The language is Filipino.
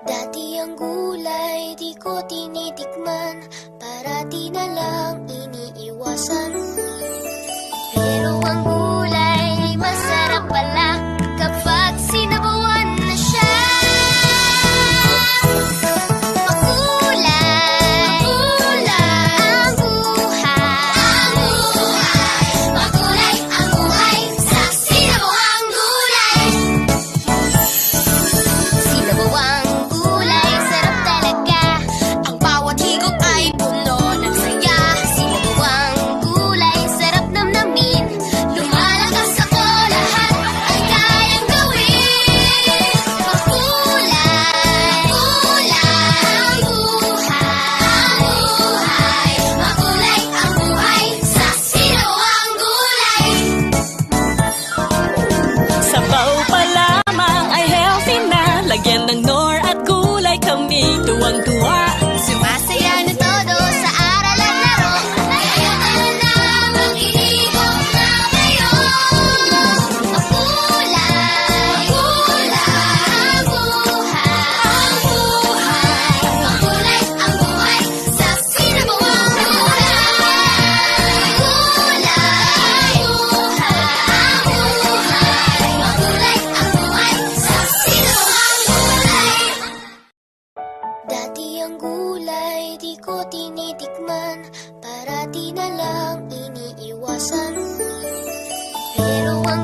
Dati ang gulay di ko tinitikman, parati na lang iniiwasan. Pero ang gulay ay masarap pala kapag sinabawan na siya. Makulay, makulay ang buhay. Makulay ang buhay sa sinabawang gulay. Sinabawang gulay, sarap talaga. Ang bawat higop ay puno ng saya. Sinabawang gulay, sarap namnamin. Lumalakas ako, lahat ay kayang gawin. Makulay, kulay ang buhay. Makulay ang buhay sa sinabawang gulay. Sabaw pa lamang ay healthy na. Lagyan ng nor at gulay kami tuwang-tuwa. Sumasaya na todo sa aral at laro. Kaya tara na mag-inigop na ngayon. Makulay, kulay ang buhay. Makulay ang buhay sa sinabawang gulay. Kulay, buhay. Makulay ang buhay sa sinabawang gulay. Dati ang gulay di ko tinitikman, parati na lang iniiwasan. Pero ang